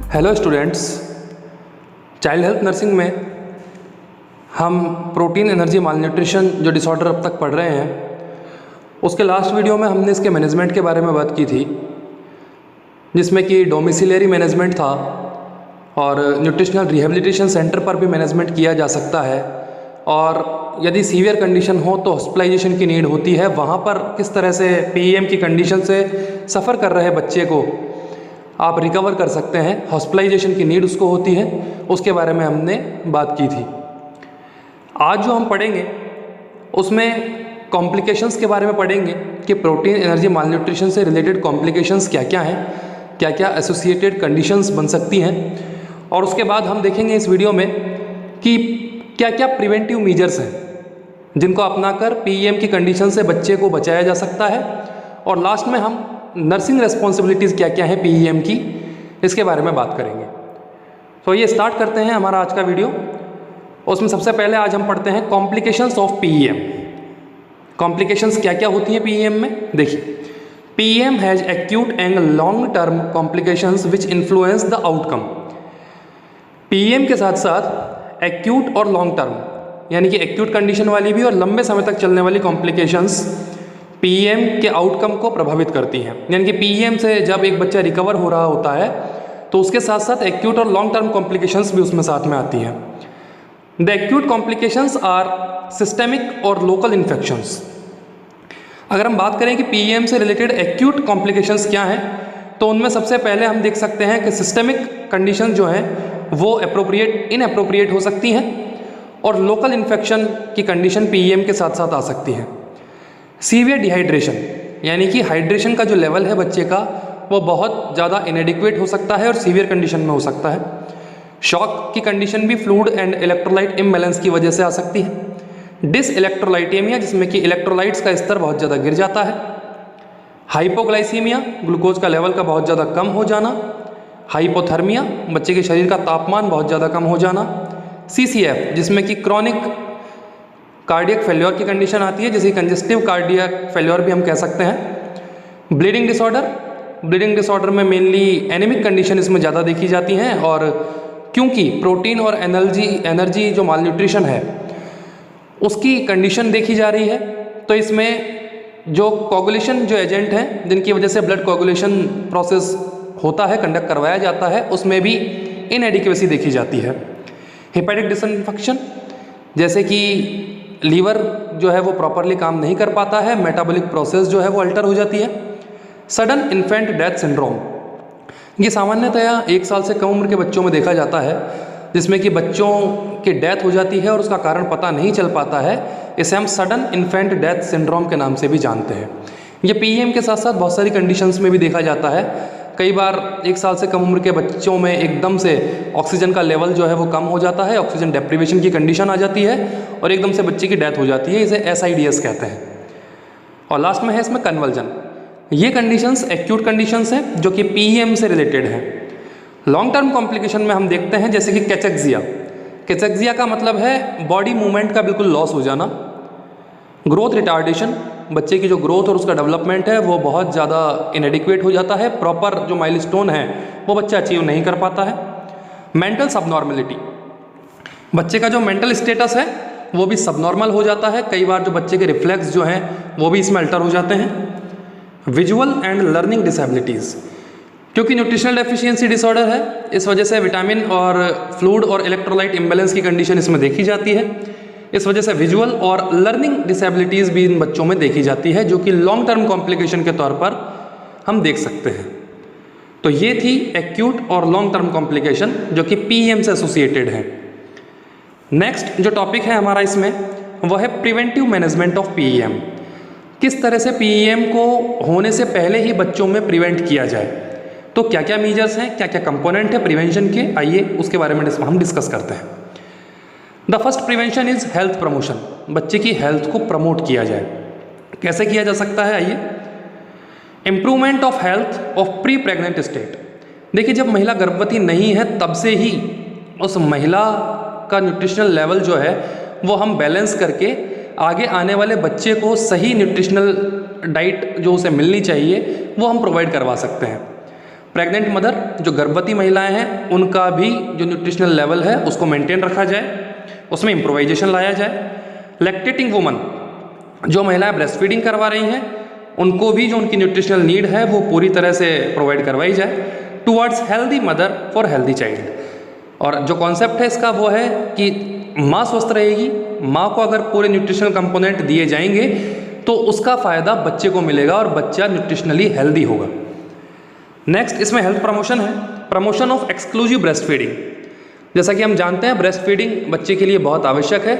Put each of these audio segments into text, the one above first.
Hello students, child health nursing में हम protein energy malnutrition जो डिसऑर्डर अब तक पढ़ रहे हैं, उसके लास्ट वीडियो में हमने इसके मैनेजमेंट के बारे में बात की थी, जिसमें कि डोमिसिलरी मैनेजमेंट था और न्यूट्रिशनल रिहेबिलिटेशन सेंटर पर भी मैनेजमेंट किया जा सकता है। और यदि सीवियर कंडीशन हो तो हॉस्पिटलाइजेशन की नीड होती है, वहाँ पर किस तरह से पीईएम की कंडीशन से सफ़र कर रहे बच्चे को आप रिकवर कर सकते हैं, हॉस्पिटलाइजेशन की नीड उसको होती है, उसके बारे में हमने बात की थी। आज जो हम पढ़ेंगे उसमें कॉम्प्लिकेशंस के बारे में पढ़ेंगे कि प्रोटीन एनर्जी मालन्यूट्रिशन से रिलेटेड कॉम्प्लिकेशंस क्या क्या हैं, क्या क्या एसोसिएटेड कंडीशंस बन सकती हैं, और उसके बाद हम देखेंगे इस वीडियो में कि क्या क्या प्रिवेंटिव मेजर्स हैं जिनको अपनाकर पीईएम की कंडीशन से बच्चे को बचाया जा सकता है। और लास्ट में हम नर्सिंग रेस्पॉन्सिबिलिटीज़ क्या क्या है पीईएम की, इसके बारे में बात करेंगे। तो ये स्टार्ट करते हैं हमारा आज का वीडियो। उसमें सबसे पहले आज हम पढ़ते हैं कॉम्प्लिकेशंस ऑफ पीईएम। कॉम्प्लिकेशंस क्या क्या होती हैं पीईएम में। देखिए, PEM has acute and long term complications which influence the outcome. PEM के साथ साथ एक्यूट और लॉन्ग टर्म, यानी कि एक्यूट कंडीशन वाली भी और लंबे समय तक चलने वाली कॉम्प्लिकेशंस पीईएम के आउटकम को प्रभावित करती हैं। यानी कि पीईएम से जब एक बच्चा रिकवर हो रहा होता है तो उसके साथ साथ एक्यूट और लॉन्ग टर्म कॉम्प्लिकेशंस भी उसमें साथ में आती हैं। The acute complications are systemic और लोकल इन्फेक्शंस। अगर हम बात करें कि पीईएम से रिलेटेड एक्यूट कॉम्प्लिकेशंस क्या हैं, तो उनमें सबसे पहले हम देख सकते हैं कि सिस्टेमिक कंडीशन जो हैं वो इनअप्रोप्रिएट हो सकती हैं, और लोकल इन्फेक्शन की कंडीशन पीईएम के साथ साथ आ सकती हैं। सीवियर डिहाइड्रेशन, यानी कि हाइड्रेशन का जो लेवल है बच्चे का वो बहुत ज़्यादा इनएडिक्वेट हो सकता है और सीवियर कंडीशन में हो सकता है। शॉक की कंडीशन भी फ्लूइड एंड इलेक्ट्रोलाइट इम्बैलेंस की वजह से आ सकती है। डिसइलेक्ट्रोलाइटेमिया, जिसमें कि इलेक्ट्रोलाइट्स का स्तर बहुत ज़्यादा गिर जाता है। हाइपोग्लाइसीमिया, ग्लूकोज का लेवल का बहुत ज़्यादा कम हो जाना। हाइपोथर्मिया, बच्चे के शरीर का तापमान बहुत ज़्यादा कम हो जाना। सीसीएफ, जिसमें कि क्रॉनिक कार्डियक फेल्योर की कंडीशन आती है, जिसे कंजेस्टिव कार्डियक फेल्योर भी हम कह सकते हैं। ब्लीडिंग डिसऑर्डर में मेनली एनीमिक कंडीशन इसमें ज़्यादा देखी जाती हैं, और क्योंकि प्रोटीन और एनर्जी जो मालन्यूट्रिशन है उसकी कंडीशन देखी जा रही है, तो इसमें जो कोगुलेशन जो एजेंट हैं जिनकी वजह से ब्लड कोगुलेशन प्रोसेस होता है, कंडक्ट करवाया जाता है, उसमें भी इनएडिक्वेसी देखी जाती है। हेपेटिक डिसइंफेक्शन, जैसे कि लीवर जो है वो प्रॉपरली काम नहीं कर पाता है, मेटाबॉलिक प्रोसेस जो है वो अल्टर हो जाती है। सडन इन्फेंट डेथ सिंड्रोम, ये सामान्यतया 1 साल से कम उम्र के बच्चों में देखा जाता है, जिसमें कि बच्चों की डेथ हो जाती है और उसका कारण पता नहीं चल पाता है। इसे हम सडन इन्फेंट डेथ सिंड्रोम के नाम से भी जानते हैं। ये पीईएम के साथ साथ बहुत सारी कंडीशंस में भी देखा जाता है। कई बार 1 साल से कम उम्र के बच्चों में एकदम से ऑक्सीजन का लेवल जो है वो कम हो जाता है, ऑक्सीजन डेप्रीवेशन की कंडीशन आ जाती है और एकदम से बच्चे की डेथ हो जाती है। इसे SIDS कहते हैं। और लास्ट में है इसमें कन्वल्जन। ये कंडीशंस एक्यूट कंडीशंस हैं जो कि पीईएम से रिलेटेड हैं। लॉन्ग टर्म कॉम्प्लिकेशन में हम देखते हैं जैसे कि कैचेक्सिया। कैचेक्सिया का मतलब है बॉडी मूवमेंट का बिल्कुल लॉस हो जाना। ग्रोथ रिटार्डेशन, बच्चे की जो ग्रोथ और उसका डेवलपमेंट है वो बहुत ज़्यादा इनएडिक्वेट हो जाता है, प्रॉपर जो माइलस्टोन है वो बच्चा अचीव नहीं कर पाता है। मेंटल सबनॉर्मलिटी, बच्चे का जो मेंटल स्टेटस है वो भी सबनॉर्मल हो जाता है। कई बार जो बच्चे के रिफ्लेक्स जो हैं वो भी इसमें अल्टर हो जाते हैं। विजुअल एंड लर्निंग डिसेबिलिटीज़, क्योंकि न्यूट्रिशनल डेफिशिएंसी डिसऑर्डर है, इस वजह से विटामिन और फ्लूइड और इलेक्ट्रोलाइट इम्बैलेंस की कंडीशन इसमें देखी जाती है। इस वजह से विजुअल और लर्निंग डिसेबिलिटीज़ भी इन बच्चों में देखी जाती है, जो कि लॉन्ग टर्म कॉम्प्लिकेशन के तौर पर हम देख सकते हैं। तो ये थी एक्यूट और लॉन्ग टर्म कॉम्प्लिकेशन जो कि पीईएम से एसोसिएटेड है। नेक्स्ट जो टॉपिक है हमारा इसमें वह है प्रिवेंटिव मैनेजमेंट ऑफ पीईएम। किस तरह से पीईएम को होने से पहले ही बच्चों में प्रिवेंट किया जाए, तो क्या क्या मेजर्स हैं, क्या क्या कंपोनेंट है प्रिवेंशन के, आइए उसके बारे में हम डिस्कस करते हैं। The first prevention is health promotion. बच्चे की हेल्थ को प्रमोट किया जाए। कैसे किया जा सकता है, आइए। Improvement of health of pre pregnant state. देखिए, जब महिला गर्भवती नहीं है तब से ही उस महिला का न्यूट्रिशनल लेवल जो है वो हम बैलेंस करके आगे आने वाले बच्चे को सही न्यूट्रिशनल डाइट जो उसे मिलनी चाहिए वो हम प्रोवाइड करवा सकते हैं। प्रेग्नेंट मदर, जो गर्भवती महिलाएं हैं, उनका भी जो न्यूट्रिशनल लेवल है उसको मेंटेन रखा जाए, उसमें इम्प्रोवाइजेशन लाया जाए। लैक्टेटिंग वुमन, जो महिलाएं ब्रेस्ट फीडिंग करवा रही हैं, उनको भी जो उनकी न्यूट्रिशनल नीड है वो पूरी तरह से प्रोवाइड करवाई जाए। Towards healthy mother for healthy child. और जो कॉन्सेप्ट है इसका वो है कि माँ स्वस्थ रहेगी, माँ को अगर पूरे न्यूट्रिशनल कंपोनेंट दिए जाएंगे तो उसका फ़ायदा बच्चे को मिलेगा और बच्चा न्यूट्रिशनली हेल्दी होगा। नेक्स्ट इसमें हेल्थ प्रमोशन है, promotion of exclusive breast feeding. जैसा कि हम जानते हैं ब्रेस्ट फीडिंग बच्चे के लिए बहुत आवश्यक है।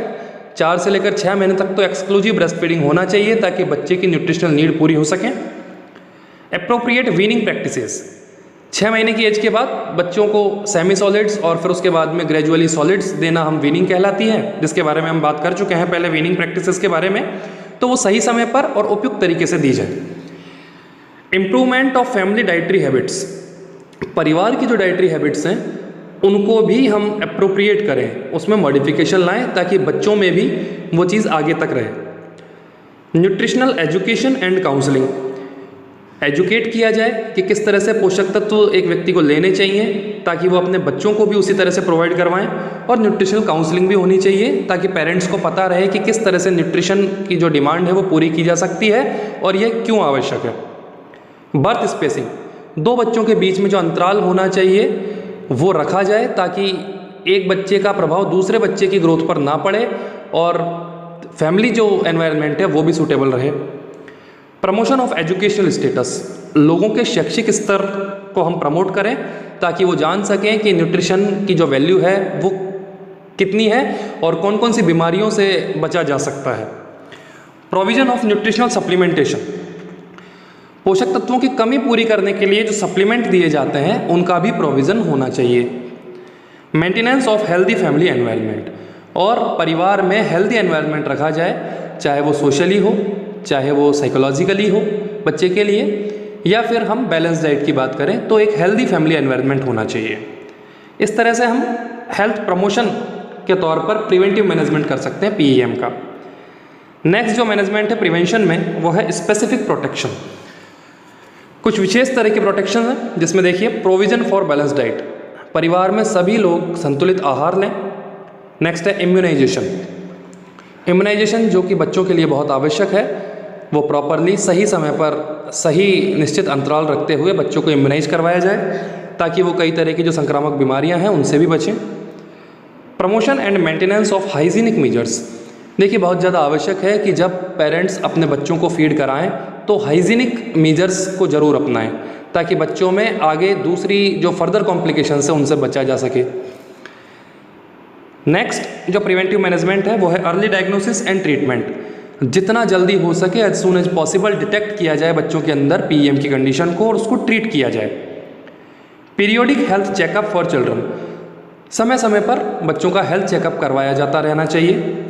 4 से लेकर 6 महीने तक तो एक्सक्लूसिव ब्रेस्ट फीडिंग होना चाहिए ताकि बच्चे की न्यूट्रिशनल नीड पूरी हो सके। एप्रोप्रिएट वीनिंग प्रैक्टिसेस, 6 महीने की एज के बाद बच्चों को सेमी सॉलिड्स और फिर उसके बाद में ग्रेजुअली सॉलिड्स देना हम वीनिंग कहलाती है, जिसके बारे में हम बात कर चुके हैं पहले वीनिंग प्रैक्टिसेस के बारे में। तो वो सही समय पर और उपयुक्त तरीके से दी जाए। Improvement of family dietary habits, परिवार की जो डाइटरी हैबिट्स हैं उनको भी हम अप्रोप्रिएट करें, उसमें मॉडिफिकेशन लाएं ताकि बच्चों में भी वो चीज़ आगे तक रहे। Nutritional education and counselling, educate किया जाए कि किस तरह से पोषक तत्व एक व्यक्ति को लेने चाहिए ताकि वो अपने बच्चों को भी उसी तरह से प्रोवाइड करवाएं। और न्यूट्रिशनल काउंसलिंग भी होनी चाहिए ताकि पेरेंट्स को पता रहे कि किस तरह से न्यूट्रिशन की जो डिमांड है वो पूरी की जा सकती है और ये क्यों आवश्यक है। बर्थ स्पेसिंग, 2 बच्चों के बीच में जो अंतराल होना चाहिए वो रखा जाए ताकि एक बच्चे का प्रभाव दूसरे बच्चे की ग्रोथ पर ना पड़े और फैमिली जो एनवायरनमेंट है वो भी सूटेबल रहे। प्रमोशन ऑफ एजुकेशनल स्टेटस, लोगों के शैक्षिक स्तर को हम प्रमोट करें ताकि वो जान सकें कि न्यूट्रिशन की जो वैल्यू है वो कितनी है और कौन कौन सी बीमारियों से बचा जा सकता है। प्रोविजन ऑफ न्यूट्रिशनल सप्लीमेंटेशन, पोषक तत्वों की कमी पूरी करने के लिए जो सप्लीमेंट दिए जाते हैं उनका भी प्रोविज़न होना चाहिए। Maintenance of healthy family environment, और परिवार में हेल्दी एनवायरनमेंट रखा जाए, चाहे वो सोशली हो, चाहे वो साइकोलॉजिकली हो बच्चे के लिए, या फिर हम बैलेंस डाइट की बात करें तो एक हेल्दी फैमिली एनवायरनमेंट होना चाहिए। इस तरह से हम हेल्थ प्रमोशन के तौर पर प्रिवेंटिव मैनेजमेंट कर सकते हैं PEM का। नेक्स्ट जो मैनेजमेंट है प्रिवेंशन में वो है स्पेसिफिक प्रोटेक्शन। कुछ विशेष तरह के प्रोटेक्शन हैं जिसमें देखिए प्रोविजन फॉर बैलेंस डाइट, परिवार में सभी लोग संतुलित आहार लें। नेक्स्ट है इम्यूनाइजेशन, इम्यूनाइजेशन जो कि बच्चों के लिए बहुत आवश्यक है, वो प्रॉपरली सही समय पर सही निश्चित अंतराल रखते हुए बच्चों को इम्यूनाइज करवाया जाए ताकि वो कई तरह की जो संक्रामक बीमारियां हैं उनसे भी बचें। Promotion and maintenance of hygienic measures, देखिए बहुत ज़्यादा आवश्यक है कि जब पेरेंट्स अपने बच्चों को फीड कराएं तो हाइजीनिक मेजर्स को ज़रूर अपनाएं ताकि बच्चों में आगे दूसरी जो फर्दर कॉम्प्लिकेशंस है उनसे बचा जा सके। नेक्स्ट जो प्रिवेंटिव मैनेजमेंट है वो है अर्ली डायग्नोसिस एंड ट्रीटमेंट, जितना जल्दी हो सके as soon as possible detect किया जाए बच्चों के अंदर PEM की कंडीशन को और उसको ट्रीट किया जाए। Periodic health checkup for children, समय समय पर बच्चों का हेल्थ चेकअप करवाया जाता रहना चाहिए।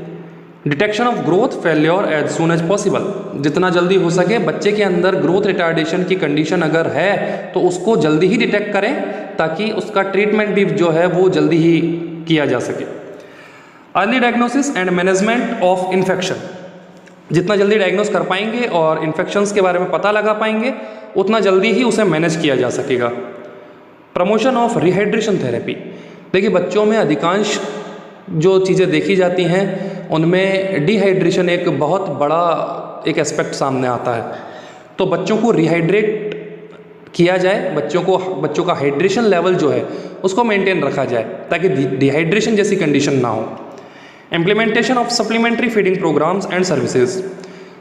Detection of growth failure as soon as possible, जितना जल्दी हो सके बच्चे के अंदर ग्रोथ रिटार्डेशन की कंडीशन अगर है तो उसको जल्दी ही डिटेक्ट करें ताकि उसका ट्रीटमेंट भी जो है वो जल्दी ही किया जा सके। Early diagnosis and management of infection, जितना जल्दी डायग्नोस कर पाएंगे और इन्फेक्शंस के बारे में पता लगा पाएंगे उतना जल्दी ही उसे मैनेज किया जा सकेगा। प्रमोशन ऑफ रिहाइड्रेशन थेरेपी, देखिए बच्चों में अधिकांश जो चीज़ें देखी जाती हैं उनमें डिहाइड्रेशन एक बहुत बड़ा एक एस्पेक्ट सामने आता है, तो बच्चों को रिहाइड्रेट किया जाए, बच्चों का हाइड्रेशन लेवल जो है उसको मेंटेन रखा जाए ताकि डिहाइड्रेशन जैसी कंडीशन ना हो। Implementation of supplementary feeding programs and services,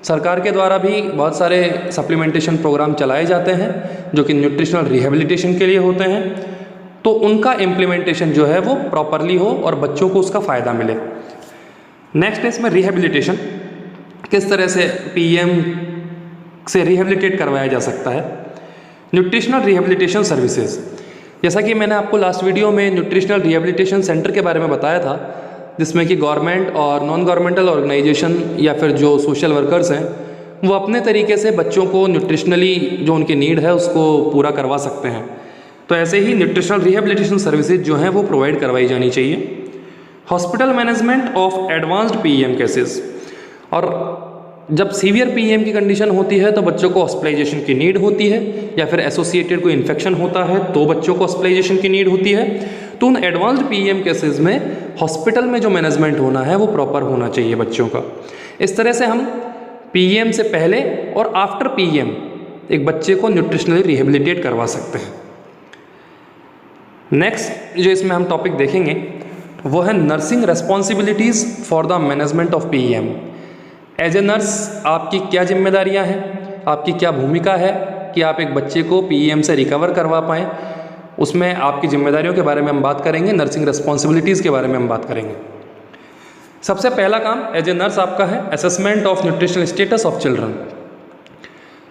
सरकार के द्वारा भी बहुत सारे सप्लीमेंटेशन प्रोग्राम चलाए जाते हैं जो कि न्यूट्रिशनल रिहेबिलिटेशन के लिए होते हैं, तो उनका इम्प्लीमेंटेशन जो है वो प्रॉपरली हो और बच्चों को उसका फ़ायदा मिले। नेक्स्ट है इसमें रिहेबिलिटेशन, किस तरह से PEM से रिहेबिलिटेट करवाया जा सकता है। न्यूट्रिशनल रिहेबिलिटेशन सर्विसेज, जैसा कि मैंने आपको लास्ट वीडियो में न्यूट्रिशनल रिहेबिलिटेशन सेंटर के बारे में बताया था, जिसमें कि गवर्नमेंट और नॉन गवर्नमेंटल ऑर्गेनाइजेशन या फिर जो सोशल वर्कर्स हैं वो अपने तरीके से बच्चों को न्यूट्रिशनली जो उनकी नीड है उसको पूरा करवा सकते हैं, तो ऐसे ही न्यूट्रिशनल रिहेबिलिटेशन सर्विसेज जो हैं वो प्रोवाइड करवाई जानी चाहिए। Hospital management of advanced PEM cases, और जब सीवियर पीईएम की कंडीशन होती है तो बच्चों को हॉस्पिटलाइजेशन की नीड होती है, या फिर एसोसिएटेड कोई इन्फेक्शन होता है तो बच्चों को हॉस्पिटलाइजेशन की नीड होती है। तो उन एडवांस्ड पीईएम केसेस में हॉस्पिटल में जो मैनेजमेंट होना है वो प्रॉपर होना चाहिए बच्चों का। इस तरह से हम पीईएम से पहले और आफ्टर पीईएम एक बच्चे को न्यूट्रिशनली रिहेबिलिटेट करवा सकते हैं। नेक्स्ट जो इसमें हम टॉपिक देखेंगे वो है nursing responsibilities for the management of PEM. As a nurse आपकी क्या जिम्मेदारियां हैं, आपकी क्या भूमिका है कि आप एक बच्चे को पीईएम से रिकवर करवा पाएँ। उसमें आपकी जिम्मेदारियों के बारे में हम बात करेंगे, नर्सिंग रेस्पॉन्सिबिलिटीज़ के बारे में हम बात करेंगे। सबसे पहला काम एज ए नर्स आपका है assessment of nutritional status of children.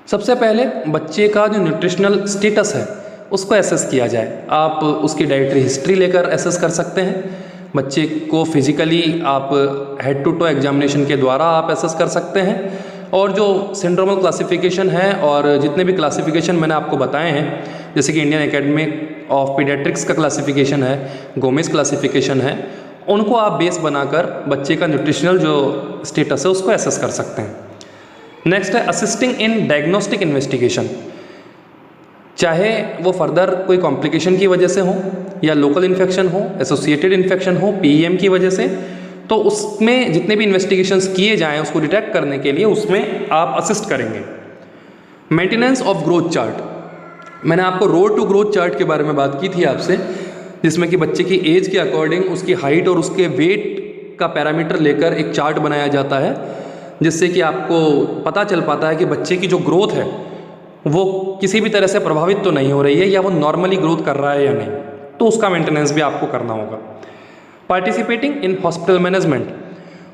सबसे पहले बच्चे का जो न्यूट्रिशनल स्टेटस है उसको एसेस किया जाए। आप उसकी डाइटरी हिस्ट्री लेकर एसेस कर सकते हैं। बच्चे को फिजिकली आप हेड टू टो एग्जामिनेशन के द्वारा आप एसेस कर सकते हैं। और जो सिंड्रोमल क्लासिफिकेशन है और जितने भी क्लासिफिकेशन मैंने आपको बताए हैं, जैसे कि इंडियन एकेडमी ऑफ पीडियाट्रिक्स का क्लासिफिकेशन है, गोमेज क्लासिफिकेशन है, उनको आप बेस बनाकर बच्चे का न्यूट्रिशनल जो स्टेटस है उसको एसेस कर सकते हैं। नेक्स्ट है असिस्टिंग इन डायग्नोस्टिक इन्वेस्टिगेशन। चाहे वो फर्दर कोई कॉम्प्लिकेशन की वजह से हो या लोकल इन्फेक्शन हो, एसोसिएटेड इन्फेक्शन हो पीईएम की वजह से, तो उसमें जितने भी इन्वेस्टिगेशंस किए जाएं उसको डिटेक्ट करने के लिए उसमें आप असिस्ट करेंगे। Maintenance of growth chart. मैंने आपको रोड टू ग्रोथ चार्ट के बारे में बात की थी आपसे, जिसमें कि बच्चे की एज के अकॉर्डिंग उसकी हाइट और उसके वेट का पैरामीटर लेकर एक चार्ट बनाया जाता है, जिससे कि आपको पता चल पाता है कि बच्चे की जो ग्रोथ है वो किसी भी तरह से प्रभावित तो नहीं हो रही है या वो नॉर्मली ग्रोथ कर रहा है या नहीं, तो उसका मेंटेनेंस भी आपको करना होगा। Participating in hospital management.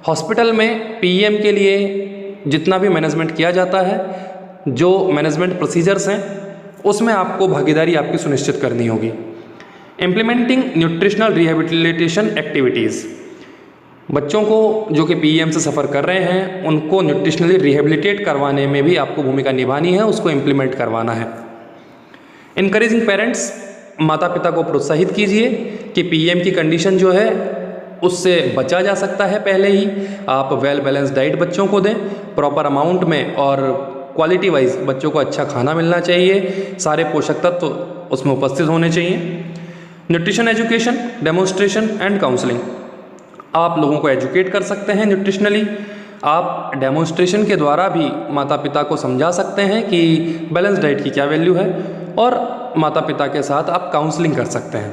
Hospital में पीईएम के लिए जितना भी मैनेजमेंट किया जाता है, जो मैनेजमेंट प्रोसीजर्स हैं उसमें आपको भागीदारी आपकी सुनिश्चित करनी होगी। Implementing nutritional rehabilitation activities. बच्चों को जो कि पीईएम से सफ़र कर रहे हैं उनको न्यूट्रिशनली रिहेबिलिटेट करवाने में भी आपको भूमिका निभानी है, उसको इम्प्लीमेंट करवाना है। Encouraging parents. माता पिता को प्रोत्साहित कीजिए कि पीईएम की कंडीशन जो है उससे बचा जा सकता है। पहले ही आप वेल बैलेंस डाइट बच्चों को दें प्रॉपर अमाउंट में, और क्वालिटी वाइज बच्चों को अच्छा खाना मिलना चाहिए, सारे पोषक तत्व उसमें उपस्थित होने चाहिए। Nutrition education, demonstration and counselling. आप लोगों को एजुकेट कर सकते हैं न्यूट्रिशनली। आप डेमोन्स्ट्रेशन के द्वारा भी माता पिता को समझा सकते हैं कि बैलेंस डाइट की क्या वैल्यू है, और माता पिता के साथ आप काउंसलिंग कर सकते हैं।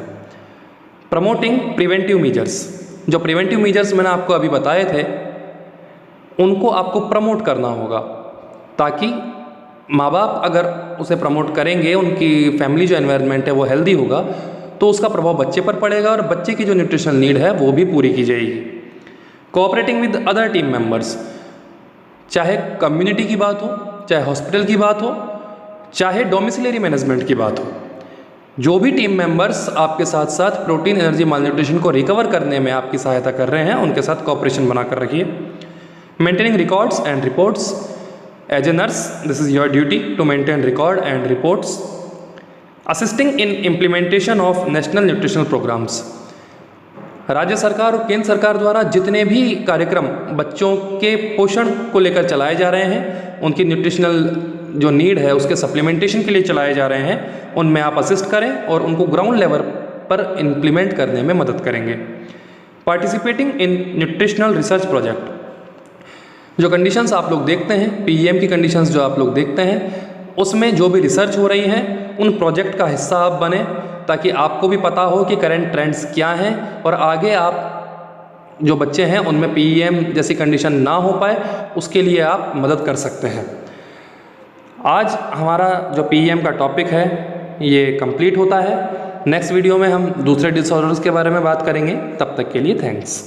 Promoting preventive measures. जो प्रिवेंटिव मीजर्स मैंने आपको अभी बताए थे उनको आपको प्रमोट करना होगा, ताकि माँ बाप अगर उसे प्रमोट करेंगे, उनकी फैमिली जो एनवायरनमेंट है वो हेल्दी होगा, तो उसका प्रभाव बच्चे पर पड़ेगा और बच्चे की जो न्यूट्रिशनल नीड है वो भी पूरी की जाएगी। Cooperating with other team members. चाहे कम्युनिटी की बात हो, चाहे हॉस्पिटल की बात हो, चाहे डोमिसिलरी मैनेजमेंट की बात हो, जो भी टीम मेंबर्स आपके साथ साथ प्रोटीन एनर्जी मालन्यूट्रिशन को रिकवर करने में आपकी सहायता कर रहे हैं उनके साथ कोऑपरेशन बनाकर रखिए। Maintaining records and reports. As a nurse this is your duty to maintain record and reports. Assisting in implementation of national nutritional programs. राज्य सरकार और केंद्र सरकार द्वारा जितने भी कार्यक्रम बच्चों के पोषण को लेकर चलाए जा रहे हैं, उनकी न्यूट्रिशनल जो नीड है उसके सप्लीमेंटेशन के लिए चलाए जा रहे हैं, उनमें आप असिस्ट करें और उनको ग्राउंड लेवल पर इम्प्लीमेंट करने में मदद करेंगे। Participating in nutritional research project. जो कंडीशंस आप लोग देखते हैं, पीईएम की कंडीशंस जो आप लोग देखते हैं, उसमें जो भी रिसर्च हो रही है उन प्रोजेक्ट का हिस्सा आप बने, ताकि आपको भी पता हो कि करंट ट्रेंड्स क्या हैं और आगे आप जो बच्चे हैं उनमें पीईएम जैसी कंडीशन ना हो पाए उसके लिए आप मदद कर सकते हैं। आज हमारा जो पीईएम का टॉपिक है ये कंप्लीट होता है। नेक्स्ट वीडियो में हम दूसरे डिसऑर्डर्स के बारे में बात करेंगे। तब तक के लिए थैंक्स।